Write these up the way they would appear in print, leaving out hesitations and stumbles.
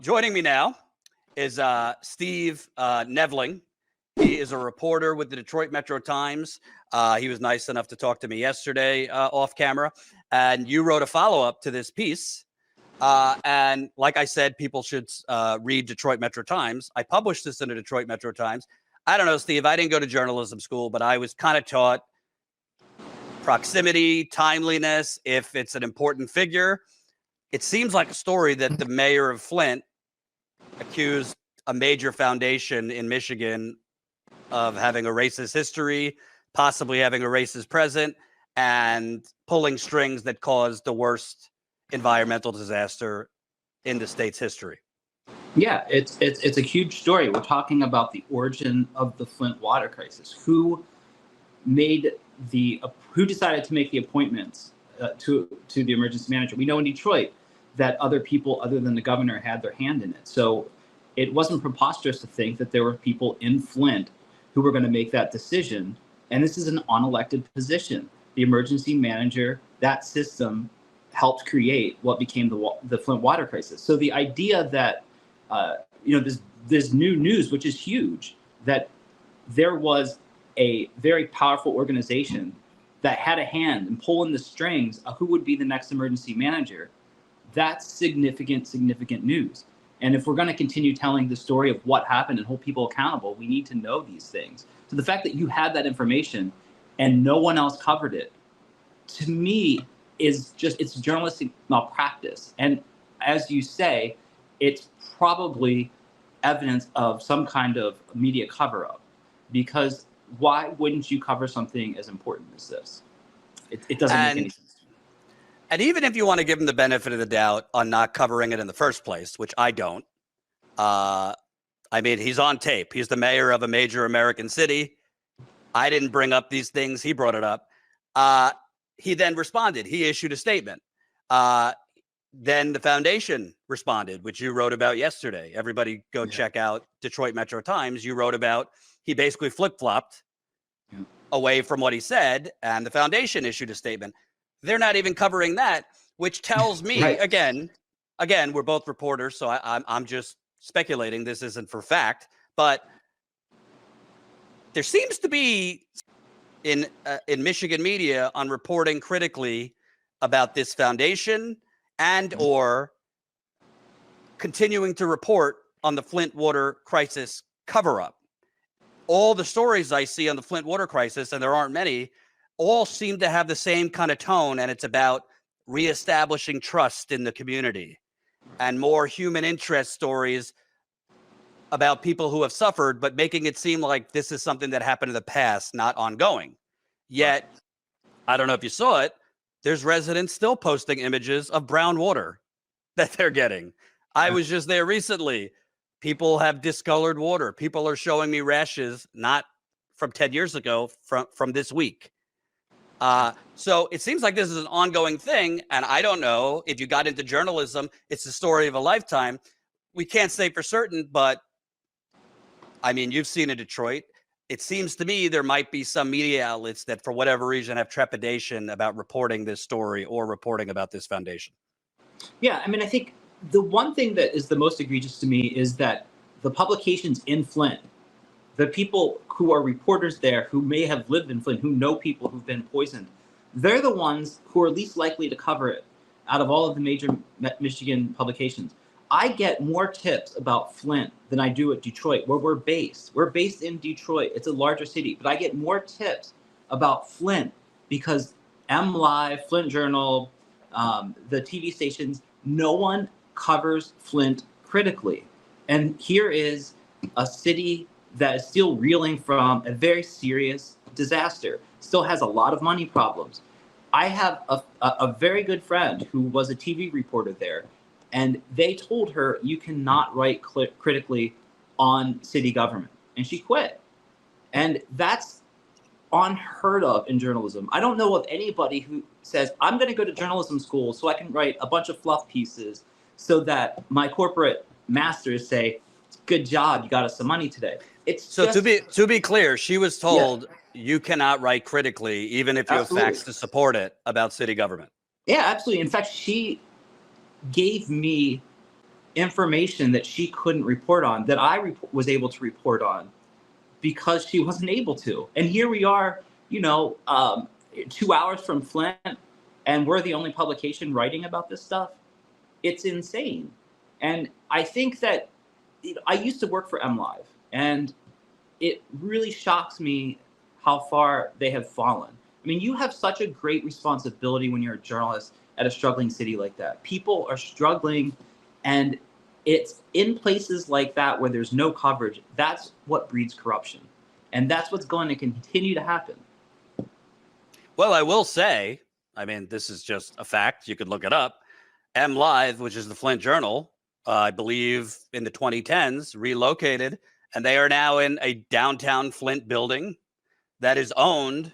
joining me now is Steve Neavling. He is a reporter with the Detroit Metro Times. He was nice enough to talk to me yesterday off camera. And you wrote a follow-up to this piece. And like I said, people should read Detroit Metro Times. I published this in the Detroit Metro Times. I don't know, Steve, I didn't go to journalism school, but I was kind of taught proximity, timeliness, if it's an important figure. It seems like a story that the mayor of Flint accused a major foundation in Michigan of having a racist history, possibly having a racist present, and pulling strings that caused the worst environmental disaster in the state's history. Yeah, it's a huge story. We're talking about the origin of the Flint water crisis. Who decided to make the appointments to the emergency manager? We know in Detroit that other people other than the governor had their hand in it. So it wasn't preposterous to think that there were people in Flint who were going to make that decision. And this is an unelected position. The emergency manager, that system helped create what became the Flint water crisis. So the idea that this new news, which is huge, that there was a very powerful organization that had a hand in pulling the strings of who would be the next emergency manager, that's significant news. And if we're going to continue telling the story of what happened and hold people accountable, we need to know these things. So the fact that you had that information and no one else covered it, to me, it's journalistic malpractice. And as you say, it's probably evidence of some kind of media cover-up, because why wouldn't you cover something as important as this? It doesn't make any sense. And even if you want to give him the benefit of the doubt on not covering it in the first place, which I don't, I mean, he's on tape. He's the mayor of a major American city. I didn't bring up these things. He brought it up. He then responded. He issued a statement. Then the foundation responded, which you wrote about yesterday. Everybody go check out Detroit Metro Times. You wrote about he basically flip-flopped away from what he said, and the foundation issued a statement. They're not even covering that, which tells me, again, we're both reporters, so I'm just speculating. This isn't for fact, but there seems to be in Michigan media on reporting critically about this foundation and or continuing to report on the Flint water crisis cover-up. All the stories I see on the Flint water crisis, and there aren't many, all seem to have the same kind of tone, and it's about reestablishing trust in the community and more human interest stories about people who have suffered, but making it seem like this is something that happened in the past, not ongoing. Yet, I don't know if you saw it, there's residents still posting images of brown water that they're getting. I was just there recently. People have discolored water. People are showing me rashes, not from 10 years ago, from this week. So it seems like this is an ongoing thing. And I don't know if you got into journalism, it's the story of a lifetime. We can't say for certain, but I mean, you've seen in Detroit. It seems to me there might be some media outlets that for whatever reason have trepidation about reporting this story or reporting about this foundation. Yeah, I mean, I think the one thing that is the most egregious to me is that the publications in Flint, the people who are reporters there who may have lived in Flint, who know people who've been poisoned, they're the ones who are least likely to cover it out of all of the major Michigan publications. I get more tips about Flint than I do at Detroit, where we're based. We're based in Detroit. It's a larger city, but I get more tips about Flint because MLive, Flint Journal, the TV stations, no one covers Flint critically. And here is a city that is still reeling from a very serious disaster, still has a lot of money problems. I have a very good friend who was a TV reporter there, and they told her, you cannot write critically on city government. And she quit. And that's unheard of in journalism. I don't know of anybody who says, I'm going to go to journalism school so I can write a bunch of fluff pieces so that my corporate masters say, good job, you got us some money today. It's so to be clear, she was told you cannot write critically, even if you have facts to support it about city government. Yeah, absolutely. In fact, she gave me information that she couldn't report on that I was able to report on because she wasn't able to. And here we are, 2 hours from Flint, and we're the only publication writing about this stuff. It's insane. And I think that I used to work for MLive, and it really shocks me how far they have fallen. I mean, you have such a great responsibility when you're a journalist at a struggling city like that. People are struggling, and it's in places like that where there's no coverage. That's what breeds corruption. And that's what's going to continue to happen. Well, I will say, I mean, this is just a fact. You could look it up. MLive, which is the Flint Journal, I believe in the 2010s, relocated, and they are now in a downtown Flint building that is owned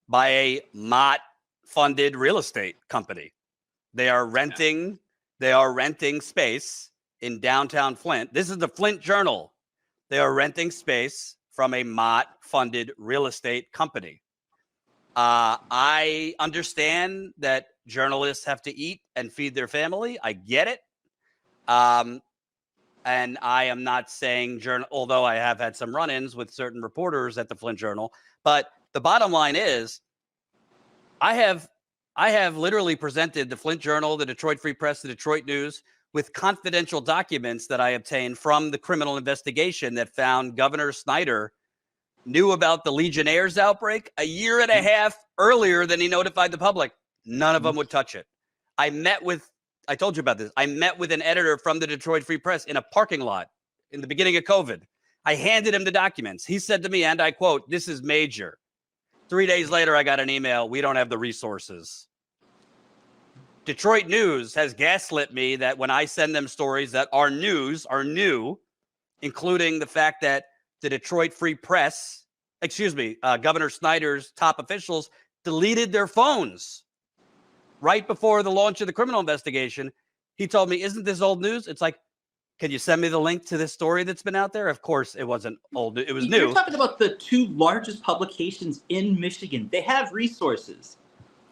by a Mott-funded real estate company. They are renting space in downtown Flint. This is the Flint Journal. They are renting space from a Mott-funded real estate company. I understand that journalists have to eat and feed their family. I get it. And I am not saying although I have had some run-ins with certain reporters at the Flint Journal, but the bottom line is I have literally presented the Flint Journal, the Detroit Free Press, the Detroit News with confidential documents that I obtained from the criminal investigation that found Governor Snyder knew about the Legionnaires outbreak a year and a half earlier than he notified the public. None of them would touch it. I told you about this. I met with an editor from the Detroit Free Press in a parking lot in the beginning of COVID. I handed him the documents. He said to me, and I quote, "This is major." 3 days later, I got an email. "We don't have the resources." Detroit News has gaslit me that when I send them stories that are news, are new, including the fact that the Detroit Free Press, Governor Snyder's top officials deleted their phones right before the launch of the criminal investigation. He told me, "Isn't this old news?" It's like, can you send me the link to this story that's been out there? Of course, it wasn't old. It was new. You're talking about the two largest publications in Michigan. They have resources.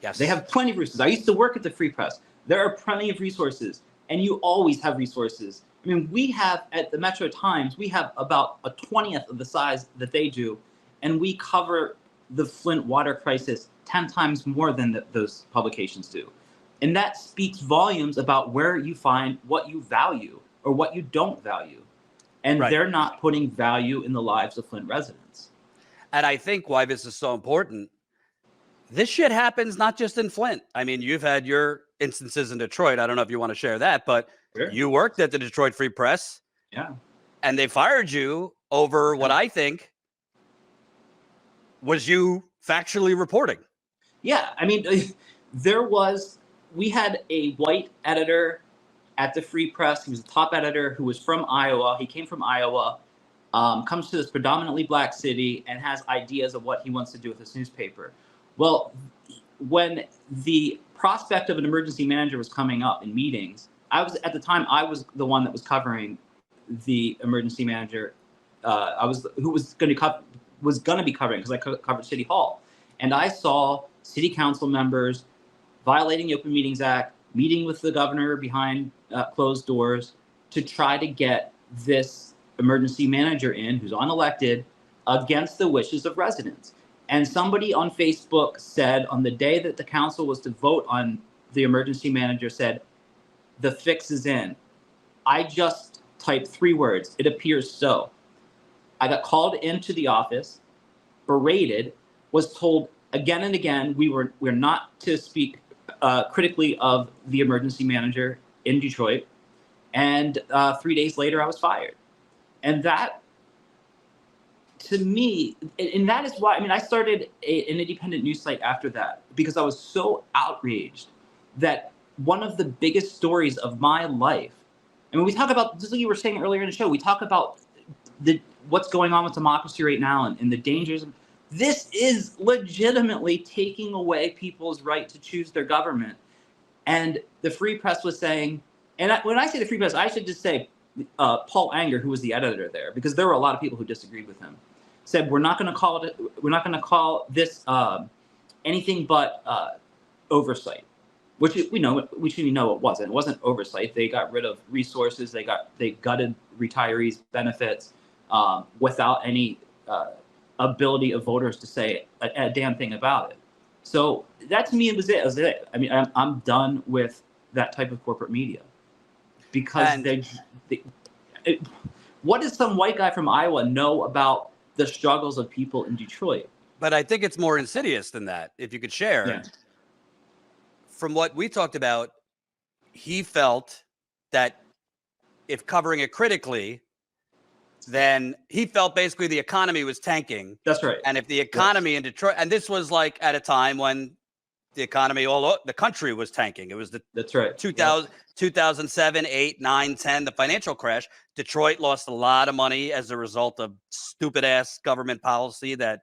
Yes. They have plenty of resources. I used to work at the Free Press. There are plenty of resources, and you always have resources. I mean, we have, at the Metro Times, we have about a 20th of the size that they do, and we cover the Flint water crisis 10 times more than those publications do. And that speaks volumes about where you find what you value or what you don't value. And Right. They're not putting value in the lives of Flint residents. And I think why this is so important, this shit happens not just in Flint. I mean, you've had your instances in Detroit. I don't know if you want to share that, but Sure. You worked at the Detroit Free Press. Yeah. And they fired you over what I think was you factually reporting. Yeah. I mean, we had a white editor at the Free Press. He was the top editor who was from Iowa. He came from Iowa, comes to this predominantly black city and has ideas of what he wants to do with this newspaper. Well, when the prospect of an emergency manager was coming up in meetings, I was the one that was covering the emergency manager. Who was going to be covering, because I covered City Hall, and I saw city council members violating the Open Meetings Act, meeting with the governor behind closed doors to try to get this emergency manager in, who's unelected, against the wishes of residents. And somebody on Facebook said on the day that the council was to vote on the emergency manager, said, "The fix is in." I just typed 3 words, "It appears so." I got called into the office, berated, was told again and again we're not to speak critically of the emergency manager in Detroit. And 3 days later, I was fired. And that, to me, and that is why, I mean, I started an independent news site after that, because I was so outraged that one of the biggest stories of my life, I mean, we talk about, just like you were saying earlier in the show, we talk about what's going on with democracy right now and the dangers. This is legitimately taking away people's right to choose their government. And the Free Press was saying, and when I say the Free Press, I should just say Paul Anger, who was the editor there, because there were a lot of people who disagreed with him, said, we're not going to call this anything but oversight. which we know it wasn't. It wasn't oversight. They got rid of resources. They gutted retirees' benefits without any ability of voters to say a damn thing about it. So that to me was it. I mean, I'm done with that type of corporate media because what does some white guy from Iowa know about the struggles of people in Detroit? But I think it's more insidious than that. If you could share. Yeah. From what we talked about, he felt that if covering it critically, then he felt basically the economy was tanking. That's right. And if the economy in Detroit, and this was like at a time when the economy the country was tanking. It was that's right. 2007, 8, 9, 10, the financial crash. Detroit lost a lot of money as a result of stupid ass government policy that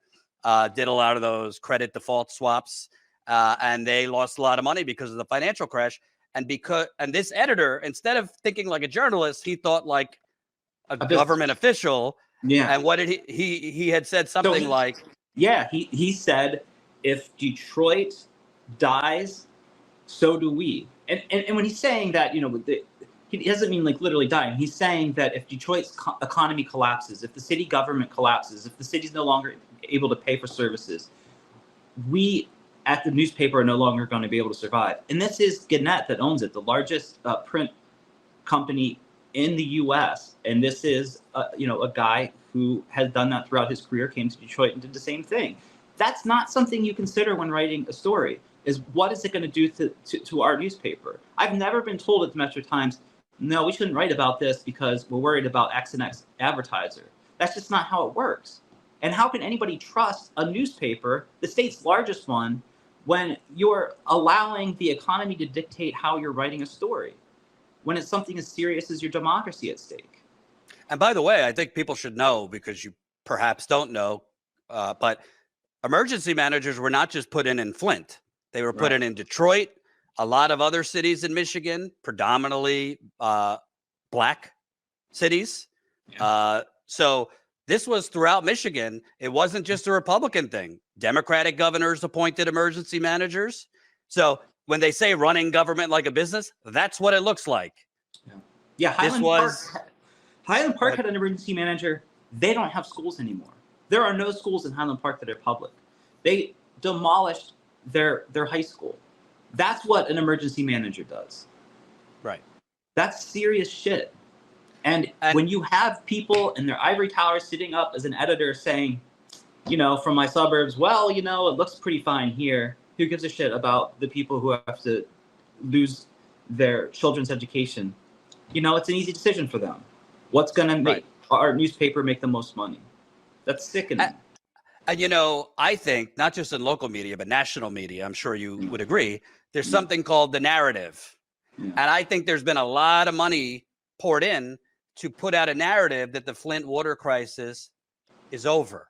did a lot of those credit default swaps. And they lost a lot of money because of the financial crash. And this editor, instead of thinking like a journalist, he thought like a government official. Yeah. And what did he had said something he said, if Detroit dies, so do we. And when he's saying that, he doesn't mean like literally dying. He's saying that if Detroit's economy collapses, if the city government collapses, if the city's no longer able to pay for services, we at the newspaper are no longer going to be able to survive. And this is Gannett that owns it, the largest print company in the U.S. And this is a guy who has done that throughout his career, came to Detroit and did the same thing. That's not something you consider when writing a story. Is what is it going to do to our newspaper? I've never been told at the Metro Times, no, we shouldn't write about this because we're worried about X and X advertiser. That's just not how it works. And how can anybody trust a newspaper, the state's largest one, when you're allowing the economy to dictate how you're writing a story, when it's something as serious as your democracy at stake? And by the way, I think people should know, because you perhaps don't know, but emergency managers were not just put in Flint. They were put in Detroit, a lot of other cities in Michigan, predominantly black cities. Yeah. So this was throughout Michigan. It wasn't just a Republican thing. Democratic governors appointed emergency managers. So when they say running government like a business, that's what it looks like. Yeah. Highland Park had an emergency manager. They don't have schools anymore. There are no schools in Highland Park that are public. They demolished their high school. That's what an emergency manager does. Right. That's serious shit. And when you have people in their ivory towers sitting up as an editor saying, from my suburbs, well, it looks pretty fine here. Who gives a shit about the people who have to lose their children's education? It's an easy decision for them. What's going to make our newspaper make the most money? That's sickening. And, I think not just in local media, but national media, I'm sure you would agree, there's something called the narrative. Yeah. And I think there's been a lot of money poured in to put out a narrative that the Flint water crisis is over.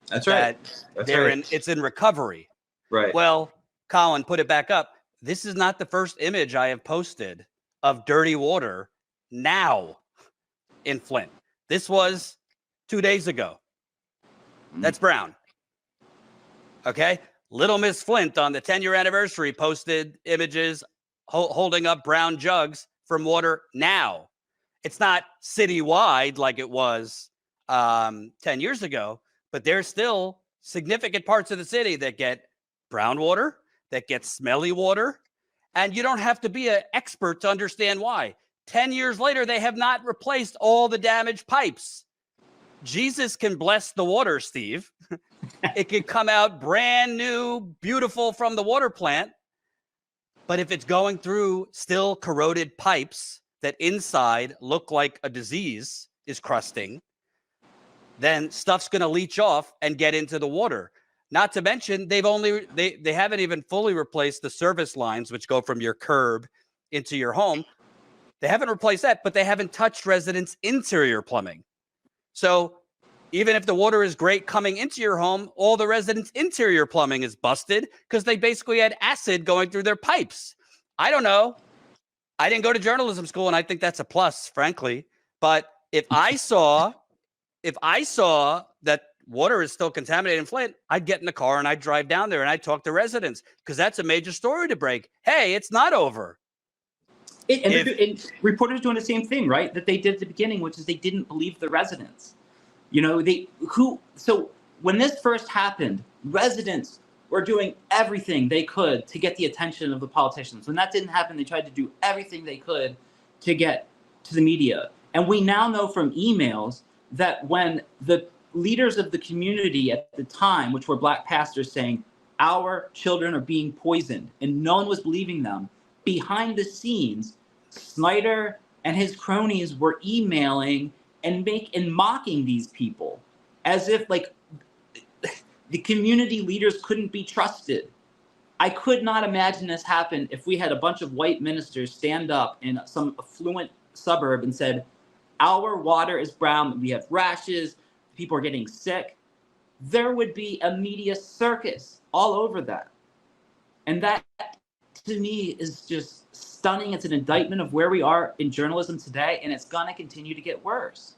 That's right. It's in recovery. Right. Well, Colin, put it back up. This is not the first image I have posted of dirty water now in Flint. This was 2 days ago. That's brown. Okay. Little Miss Flint on the 10-year anniversary posted images holding up brown jugs from water now. It's not citywide like it was 10 years ago, but there's still significant parts of the city that get brown water, that get smelly water, and you don't have to be an expert to understand why. 10 years later, they have not replaced all the damaged pipes. Jesus can bless the water, Steve. It could come out brand new, beautiful from the water plant. But if it's going through still corroded pipes that inside look like a disease is crusting, then stuff's going to leach off and get into the water. Not to mention, they haven't even fully replaced the service lines, which go from your curb into your home. They haven't replaced that, but they haven't touched residents' interior plumbing. So even if the water is great coming into your home, all the residents' interior plumbing is busted because they basically had acid going through their pipes. I don't know. I didn't go to journalism school, and I think that's a plus, frankly. But if I saw that water is still contaminated in Flint, I'd get in the car and I'd drive down there and I'd talk to residents because that's a major story to break. Hey, it's not over. And reporters doing the same thing, right? That they did at the beginning, which is they didn't believe the residents. So when this first happened, residents were doing everything they could to get the attention of the politicians. When that didn't happen, they tried to do everything they could to get to the media. And we now know from emails that when the leaders of the community at the time, which were Black pastors saying, our children are being poisoned, and no one was believing them, behind the scenes, Snyder and his cronies were emailing and mocking these people as if like the community leaders couldn't be trusted. I could not imagine this happen if we had a bunch of white ministers stand up in some affluent suburb and said, our water is brown, we have rashes, people are getting sick. There would be a media circus all over that. And that, to me, is just stunning. It's an indictment of where we are in journalism today, and it's going to continue to get worse.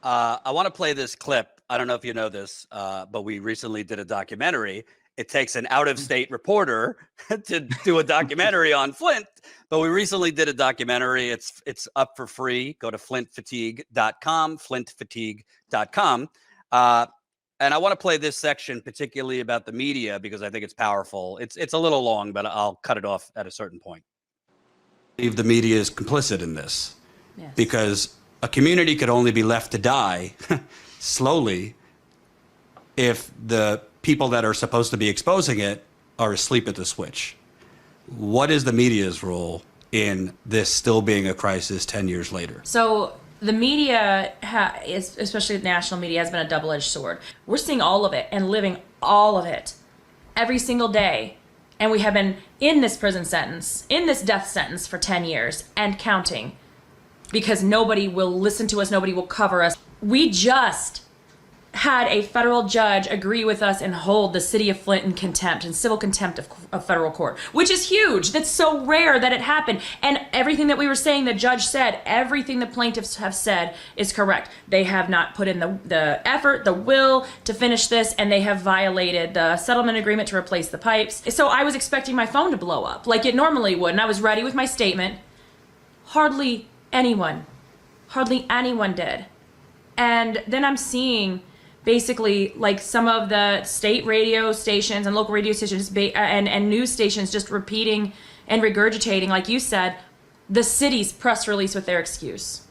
I want to play this clip. I don't know if you know this, but we recently did a documentary. It takes an out-of-state reporter to do a documentary on Flint, but we recently did a documentary. It's up for free. Go to flintfatigue.com, flintfatigue.com. And I want to play this section particularly about the media because I think it's powerful. It's a little long, but I'll cut it off at a certain point. I believe the media is complicit in this because a community could only be left to die slowly if the people that are supposed to be exposing it are asleep at the switch. What is the media's role in this still being a crisis 10 years later? So the media, especially the national media, has been a double-edged sword. We're seeing all of it and living all of it every single day. And we have been in this prison sentence, in this death sentence for 10 years and counting because nobody will listen to us, nobody will cover us. We just had a federal judge agree with us and hold the city of Flint in contempt, in civil contempt of federal court, which is huge. That's so rare that it happened. And everything that we were saying, the judge said, everything the plaintiffs have said is correct. They have not put in the effort, the will to finish this, and they have violated the settlement agreement to replace the pipes. So I was expecting my phone to blow up like it normally would, and I was ready with my statement. Hardly anyone did. And then I'm seeing basically like some of the state radio stations and local radio stations and news stations just repeating and regurgitating, like you said, the city's press release with their excuse.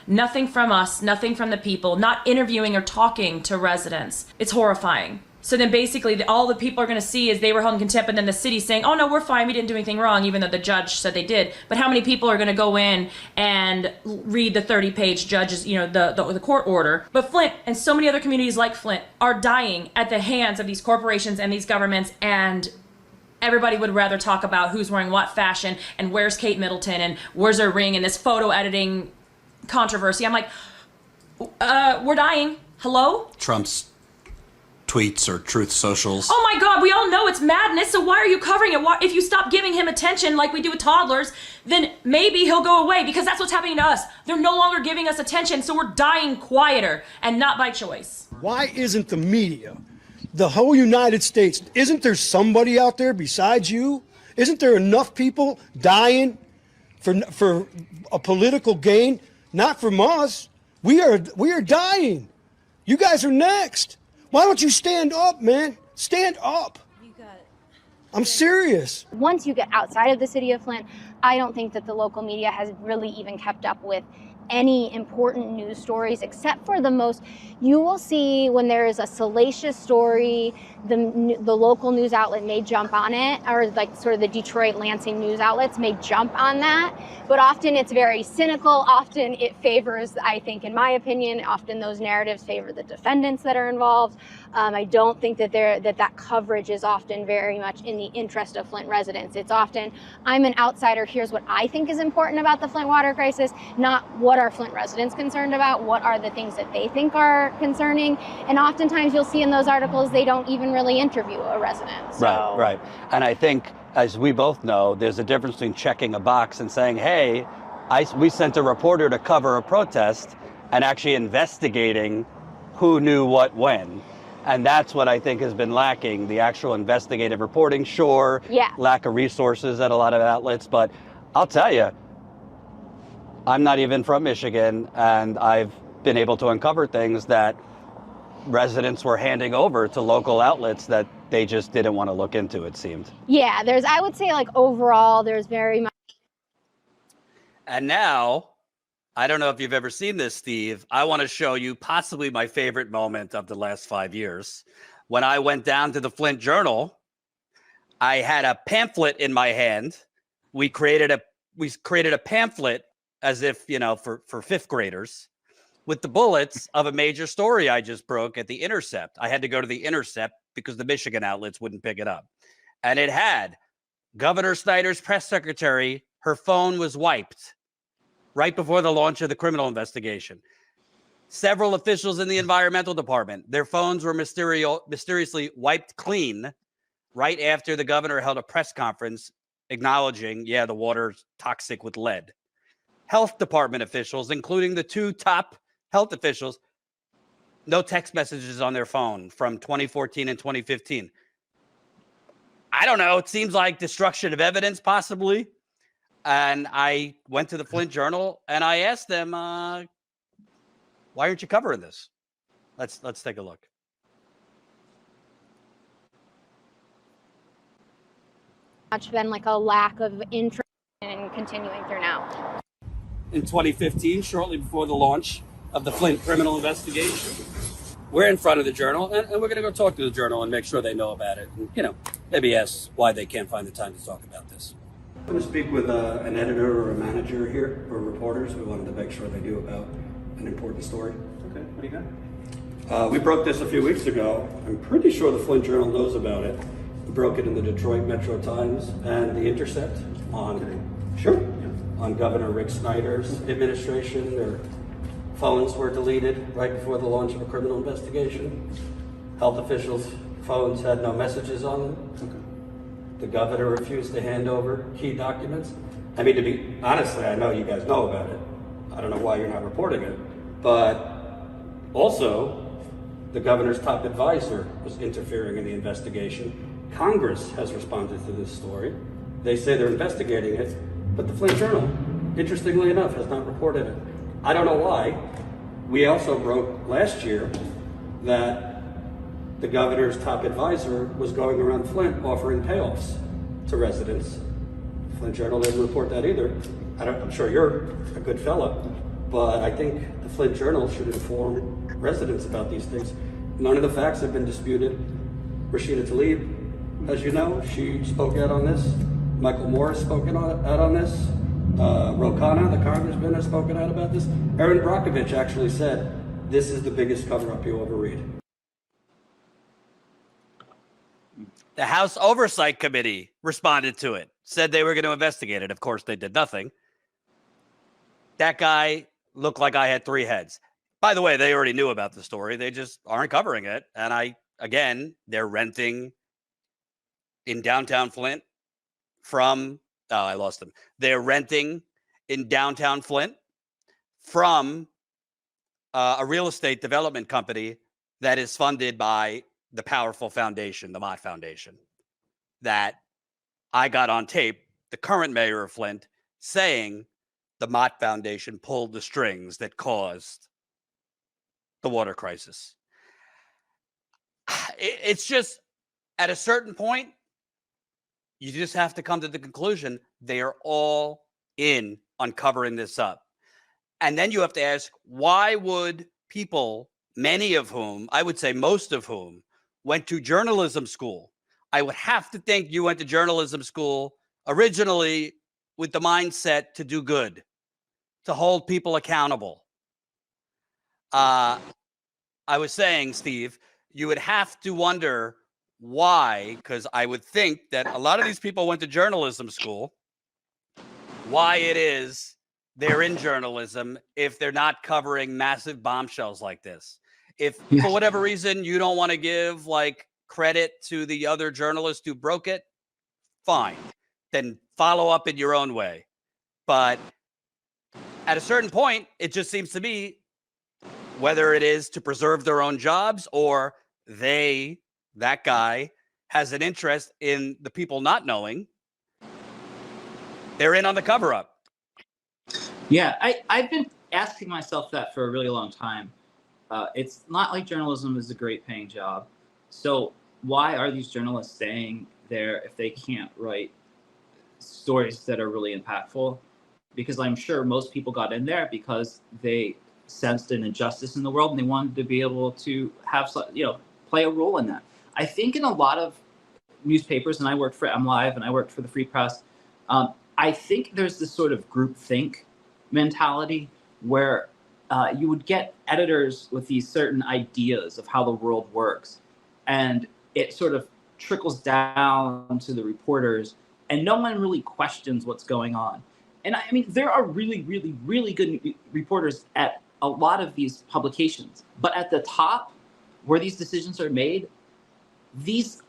Nothing from us, nothing from the people, not interviewing or talking to residents. It's horrifying. So then basically all the people are going to see is they were held in contempt, and then the city saying, oh no, we're fine, we didn't do anything wrong, even though the judge said they did. But how many people are going to go in and read the 30-page judge's, the court order? But Flint and so many other communities like Flint are dying at the hands of these corporations and these governments, and everybody would rather talk about who's wearing what fashion and where's Kate Middleton and where's her ring and this photo editing controversy. I'm like, we're dying. Hello? Trump's tweets or Truth Socials. Oh my God, we all know it's madness, so why are you covering it? If you stop giving him attention like we do with toddlers, then maybe he'll go away, because that's what's happening to us. They're no longer giving us attention, so we're dying quieter, and not by choice. Why isn't the media, the whole United States, isn't there somebody out there besides you? Isn't there enough people dying for a political gain? Not from us. We are dying. You guys are next. Why don't you stand up, man? Stand up. You got it. I'm serious. Once you get outside of the city of Flint, I don't think that the local media has really even kept up with any important news stories, except for the most. You will see when there is a salacious story, the local news outlet may jump on it, or like sort of the Detroit Lansing news outlets may jump on that. But often it's very cynical. Often it favors, I think, in my opinion, often those narratives favor the defendants that are involved. I don't think that that coverage is often very much in the interest of Flint residents. It's often, I'm an outsider, here's what I think is important about the Flint water crisis, not what are Flint residents concerned about, what are the things that they think are concerning. And oftentimes you'll see in those articles, they don't even really interview a resident. So. Right. And I think, as we both know, there's a difference between checking a box and saying, hey, we sent a reporter to cover a protest, and actually investigating who knew what when. And that's what I think has been lacking, the actual investigative reporting, sure, Yeah. lack of resources at a lot of outlets. But I'll tell you, I'm not even from Michigan, and I've been able to uncover things that residents were handing over to local outlets that they just didn't want to look into, it seemed. Yeah, I would say like overall, there's very much. And now, I don't know if you've ever seen this, Steve. I want to show you possibly my favorite moment of the last 5 years. When I went down to the Flint Journal, I had a pamphlet in my hand. We created a pamphlet as if, for fifth graders, with the bullets of a major story I just broke at The Intercept. I had to go to The Intercept because the Michigan outlets wouldn't pick it up. And it had Governor Snyder's press secretary, her phone was wiped right before the launch of the criminal investigation. Several officials in the environmental department, their phones were mysteriously wiped clean right after the governor held a press conference acknowledging, the water's toxic with lead. Health department officials, including the two top health officials, no text messages on their phone from 2014 and 2015. I don't know. It seems like destruction of evidence, possibly. And I went to the Flint Journal and I asked them, why aren't you covering this? Let's take a look. Much been like a lack of interest in continuing through now. In 2015, shortly before the launch of the Flint criminal investigation, we're in front of the Journal, and we're going to go talk to the Journal and make sure they know about it. And, maybe ask why they can't find the time to talk about this. I'm going to speak with an editor or a manager here, or reporters. We wanted to make sure they knew about an important story. Okay, what do you got? We broke this a few weeks ago. I'm pretty sure the Flint Journal knows about it. We broke it in the Detroit Metro Times and The Intercept on Governor Rick Snyder's administration. Their phones were deleted right before the launch of a criminal investigation. Health officials' phones had no messages on them. Okay. The governor refused to hand over key documents. I mean, to be honestly, I know you guys know about it. I don't know why you're not reporting it. But also, the governor's top advisor was interfering in the investigation. Congress has responded to this story. They say they're investigating it, but the Flint Journal, interestingly enough, has not reported it. I don't know why. We also broke last year that the governor's top advisor was going around Flint offering payoffs to residents. Flint Journal didn't report that either. I'm sure you're a good fellow, but I think the Flint Journal should inform residents about these things. None of the facts have been disputed. Rashida Tlaib, as you know, she spoke out on this. Michael Moore has spoken out on this. Ro Khanna, the congressman, has spoken out about this. Erin Brockovich actually said, this is the biggest cover-up you'll ever read. The House Oversight Committee responded to it, said they were going to investigate it. Of course, they did nothing. That guy looked like I had three heads. By the way, they already knew about the story. They just aren't covering it. And they're renting in downtown Flint from, I lost them. They're renting in downtown Flint from a real estate development company that is funded by the powerful foundation, the Mott Foundation, that I got on tape, the current mayor of Flint, saying the Mott Foundation pulled the strings that caused the water crisis. It's just, at a certain point, you just have to come to the conclusion they are all in on covering this up. And then you have to ask, why would people, many of whom, I would say most of whom, went to journalism school? I would have to think you went to journalism school originally with the mindset to do good, to hold people accountable. I was saying, Steve, you would have to wonder why, because I would think that a lot of these people went to journalism school, why it is they're in journalism if they're not covering massive bombshells like this. If for whatever reason you don't want to give credit to the other journalists who broke it, fine. Then follow up in your own way. But at a certain point, it just seems to me, whether it is to preserve their own jobs or that guy has an interest in the people not knowing. They're in on the cover up. Yeah, I've been asking myself that for a really long time. It's not like journalism is a great paying job. So why are these journalists staying there if they can't write stories that are really impactful? Because I'm sure most people got in there because they sensed an injustice in the world and they wanted to be able to have, play a role in that. I think in a lot of newspapers, and I worked for MLive and I worked for the Free Press, I think there's this sort of groupthink mentality where you would get editors with these certain ideas of how the world works, and it sort of trickles down to the reporters, and no one really questions what's going on. And I mean, there are really, really, really good reporters at a lot of these publications, but at the top, where these decisions are made, these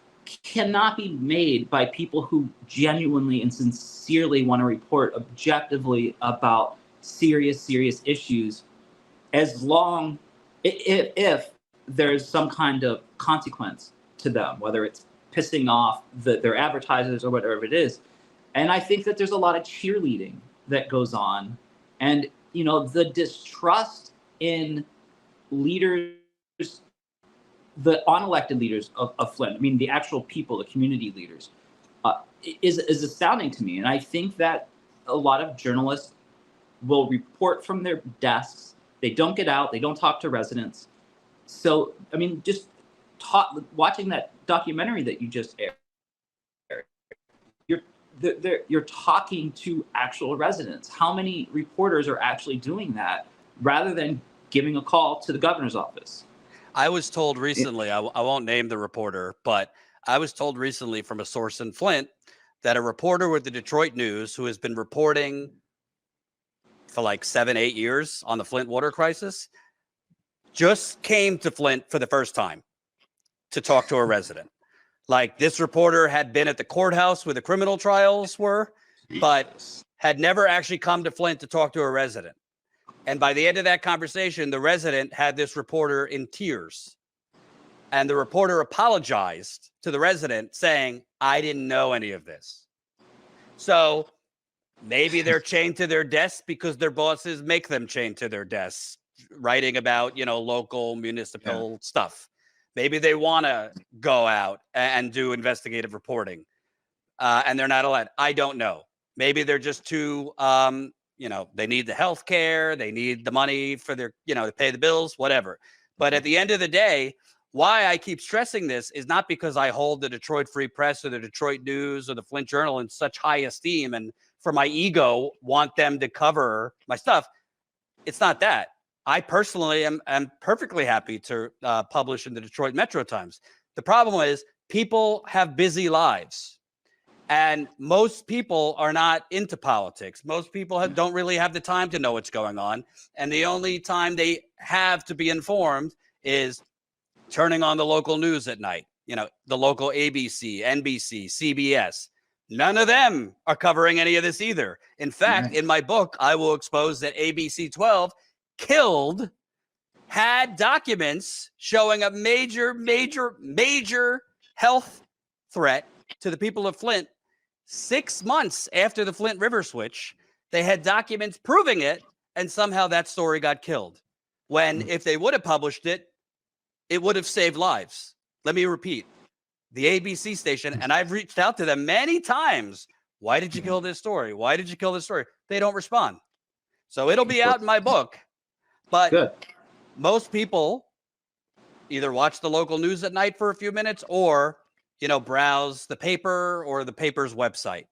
cannot be made by people who genuinely and sincerely want to report objectively about serious issues, as long if there's some kind of consequence to them, whether it's pissing off their advertisers or whatever it is. And I think that there's a lot of cheerleading that goes on, and the distrust in leaders, the unelected leaders of Flint, I mean, the actual people, the community leaders, is astounding to me. And I think that a lot of journalists will report from their desks. They don't get out. They don't talk to residents. So, I mean, just watching that documentary that you just aired, you're talking to actual residents. How many reporters are actually doing that rather than giving a call to the governor's office? I was told recently, I won't name the reporter, but I was told recently from a source in Flint that a reporter with the Detroit News who has been reporting for like 7-8 years on the Flint water crisis just came to Flint for the first time to talk to a resident. Like, this reporter had been at the courthouse where the criminal trials were, but had never actually come to Flint to talk to a resident. And by the end of that conversation, the resident had this reporter in tears. And the reporter apologized to the resident saying, I didn't know any of this. So maybe they're chained to their desks because their bosses make them chained to their desks, writing about, local municipal stuff. Maybe they want to go out and do investigative reporting, and they're not allowed. I don't know. Maybe they're just too, they need the health care. They need the money for their, to pay the bills, whatever. But at the end of the day, why I keep stressing this is not because I hold the Detroit Free Press or the Detroit News or the Flint Journal in such high esteem and for my ego want them to cover my stuff. It's not that. I personally am perfectly happy to publish in the Detroit Metro Times. The problem is people have busy lives, and most people are not into politics. Most people don't really have the time to know what's going on, and the only time they have to be informed is turning on the local news at night. The local ABC, NBC, CBS. None of them are covering any of this either. In fact, in my book, I will expose that ABC 12 had documents showing a major health threat to the people of Flint 6 months after the Flint River switch. They had documents proving it, and somehow that story got killed. When if they would have published it, it would have saved lives. Let me repeat. The ABC station, and I've reached out to them many times. Why did you kill this story? Why did you kill this story? They don't respond. So it'll be out in my book. But most people either watch the local news at night for a few minutes or, browse the paper or the paper's website.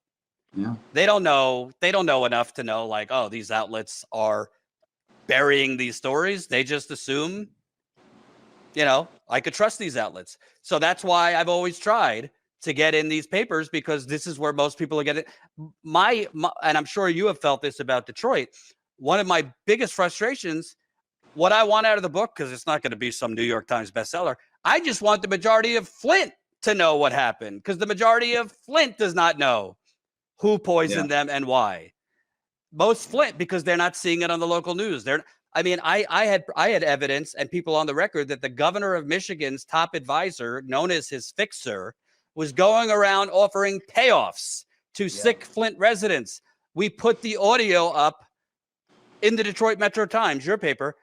Yeah. They don't know enough to know, like, oh, these outlets are burying these stories. They just assume, I could trust these outlets. So that's why I've always tried to get in these papers, because this is where most people are getting and I'm sure you have felt this about Detroit. One of my biggest frustrations, what I want out of the book, because it's not going to be some New York Times bestseller, I just want the majority of Flint to know what happened, because the majority of Flint does not know who poisoned them and why. Most Flint, because they're not seeing it on the local news. I mean, I had evidence and people on the record that the governor of Michigan's top advisor, known as his fixer, was going around offering payoffs to sick Flint residents. We put the audio up in the Detroit Metro Times, your paper.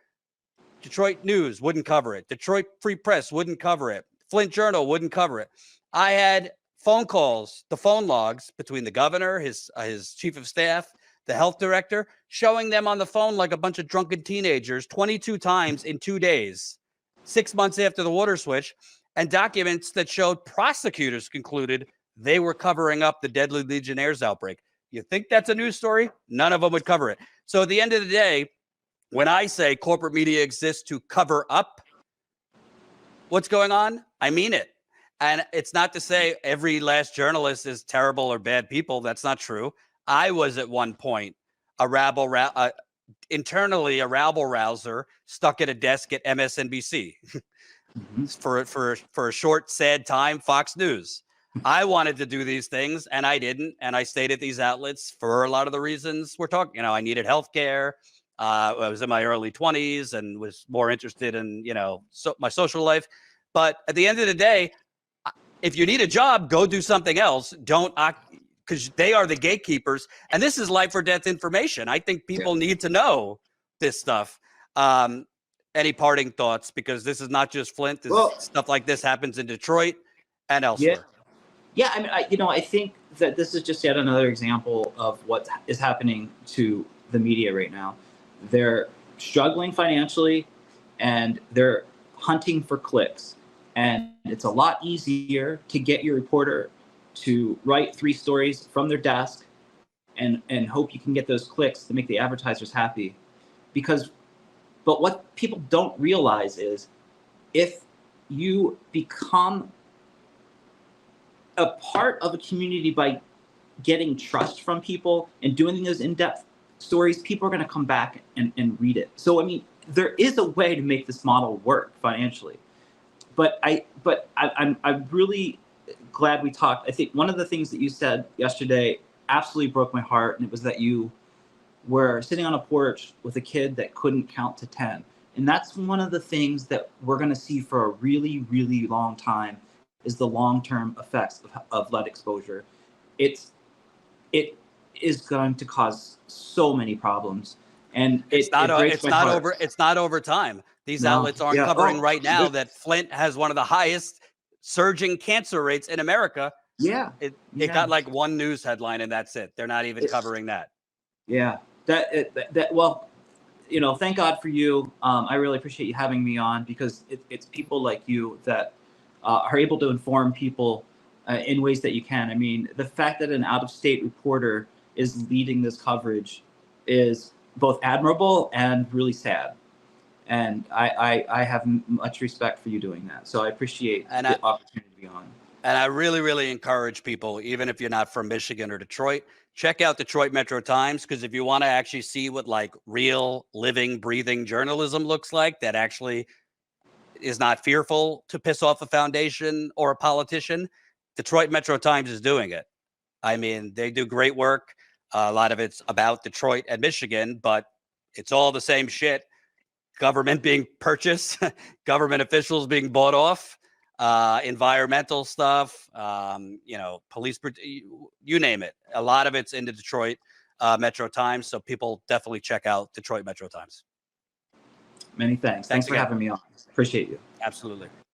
Detroit News wouldn't cover it. Detroit Free Press wouldn't cover it. Flint Journal wouldn't cover it. I had phone calls, the phone logs between the governor, his chief of staff, the health director, showing them on the phone like a bunch of drunken teenagers 22 times in 2 days, 6 months after the water switch, and documents that showed prosecutors concluded they were covering up the deadly Legionnaires outbreak. You think that's a news story? None of them would cover it. So at the end of the day, when I say corporate media exists to cover up what's going on, I mean it. And it's not to say every last journalist is terrible or bad people. That's not true. I was at one point internally a rabble rouser stuck at a desk at MSNBC for a short, sad time, Fox News. I wanted to do these things and I didn't. And I stayed at these outlets for a lot of the reasons we're talking. You know, I needed health care. I was in my early 20s and was more interested in, my social life. But at the end of the day, if you need a job, go do something else. Don't, because they are the gatekeepers. And this is life or death information. I think people need to know this stuff. Any parting thoughts? Because this is not just Flint. Stuff like this happens in Detroit and elsewhere. Yeah, I mean, I think that this is just yet another example of what is happening to the media right now. They're struggling financially and they're hunting for clicks. And it's a lot easier to get your reporter to write 3 stories from their desk and hope you can get those clicks to make the advertisers happy. But what people don't realize is if you become a part of a community by getting trust from people and doing those in-depth stories, people are going to come back and read it. So, I mean, there is a way to make this model work financially. But I'm really glad we talked. I think one of the things that you said yesterday absolutely broke my heart, and it was that you were sitting on a porch with a kid that couldn't count to 10. And that's one of the things that we're going to see for a really, really long time is the long-term effects of lead exposure. It is going to cause so many problems, and it's not over time. These outlets aren't covering right now that Flint has one of the highest surging cancer rates in America. It got like one news headline and that's it. They're not even covering that. Yeah, well, thank God for you. I really appreciate you having me on because it's people like you that are able to inform people in ways that you can. I mean, the fact that an out-of-state reporter is leading this coverage is both admirable and really sad. And I have much respect for you doing that. So I appreciate the opportunity to be on. And I really, really encourage people, even if you're not from Michigan or Detroit, check out Detroit Metro Times, because if you want to actually see what like real living, breathing journalism looks like that actually is not fearful to piss off a foundation or a politician, Detroit Metro Times is doing it. I mean, they do great work. A lot of it's about Detroit and Michigan, but it's all the same shit. Government being purchased, government officials being bought off, environmental stuff, police, you name it. A lot of it's in the Detroit Metro Times. So people definitely check out Detroit Metro Times. Many thanks. Thanks for having me on. Appreciate you. Absolutely.